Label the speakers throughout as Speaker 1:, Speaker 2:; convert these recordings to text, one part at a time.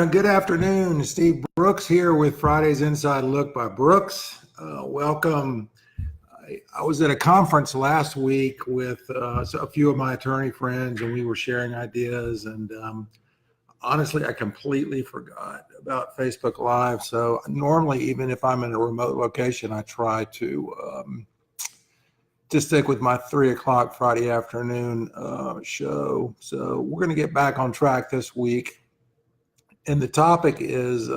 Speaker 1: Good afternoon. Steve Brooks here with Friday's Inside Look by Brooks. Welcome. I was at a conference last week with a few of my attorney friends, and we were sharing ideas. And honestly, I completely forgot about Facebook Live. So normally, even if I'm in a remote location, I try to stick with my 3 o'clock Friday afternoon show. So we're going to get back on track this week. And the topic is,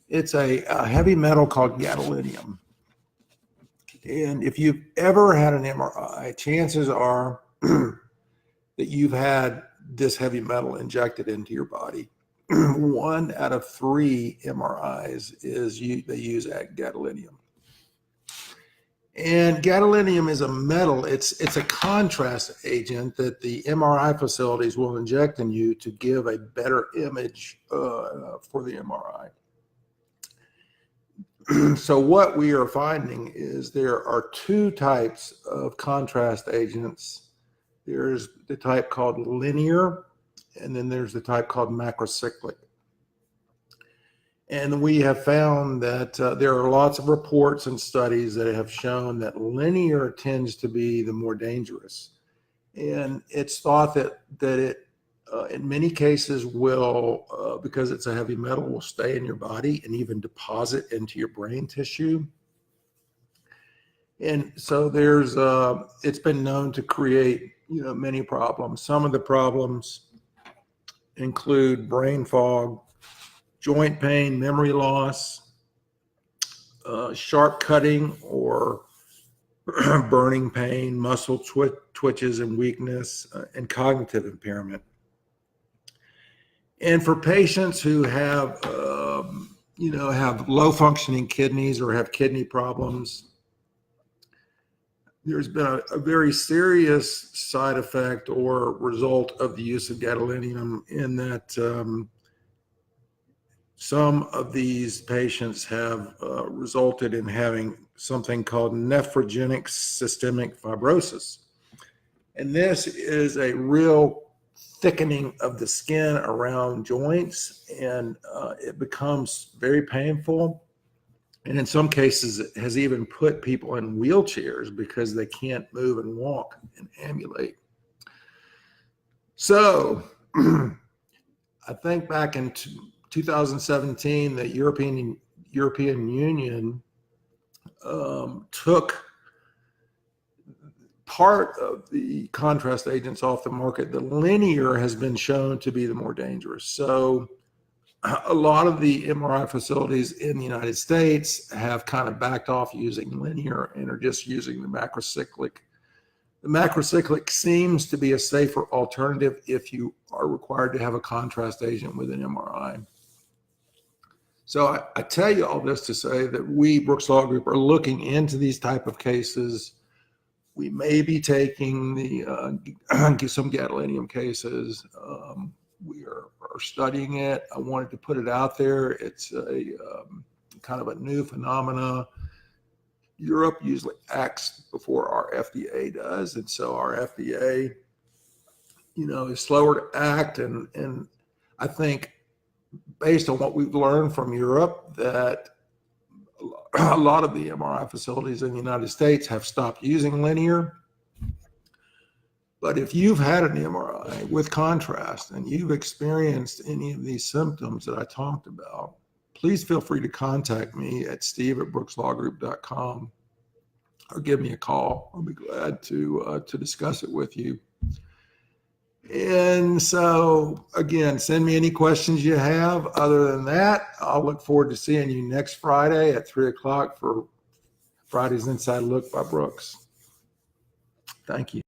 Speaker 1: it's a heavy metal called gadolinium. And if you've ever had an MRI, chances are that you've had this heavy metal injected into your body. 1 out of 3 MRIs they use gadolinium. And gadolinium is a metal. It's a contrast agent that the MRI facilities will inject in you to give a better image for the MRI. So what we are finding is there are 2 types of contrast agents. There's the type called linear, and then there's the type called macrocyclic. And we have found that there are lots of reports and studies that have shown that linear tends to be the more dangerous. And it's thought that it, in many cases, will, because it's a heavy metal, will stay in your body and even deposit into your brain tissue. And so it's been known to create, many problems. Some of the problems include brain fog, joint pain, memory loss, sharp cutting or burning pain, muscle twitches and weakness, and cognitive impairment. And for patients who have, have low functioning kidneys or have kidney problems, there's been a very serious side effect or result of the use of gadolinium in that some of these patients have resulted in having something called nephrogenic systemic fibrosis. And this is a real thickening of the skin around joints, and it becomes very painful. And in some cases, it has even put people in wheelchairs because they can't move and walk and ambulate. So I think back in 2017, the European Union took part of the contrast agents off the market. The linear has been shown to be the more dangerous. So a lot of the MRI facilities in the United States have kind of backed off using linear and are just using the macrocyclic. The macrocyclic seems to be a safer alternative if you are required to have a contrast agent with an MRI. So I tell you all this to say that we, Brooks Law Group, are looking into these type of cases. We may be taking some gadolinium cases. We are studying it. I wanted to put it out there. It's a kind of a new phenomena. Europe usually acts before our FDA does, and so our FDA, is slower to act. And I think, based on what we've learned from Europe, that a lot of the MRI facilities in the United States have stopped using linear. But if you've had an MRI with contrast and you've experienced any of these symptoms that I talked about, please feel free to contact me at steve@brookslawgroup.com or give me a call. I'll be glad to discuss it with you. And so, again, send me any questions you have. Other than that, I'll look forward to seeing you next Friday at 3 o'clock for Friday's Inside Look by Brooks. Thank you.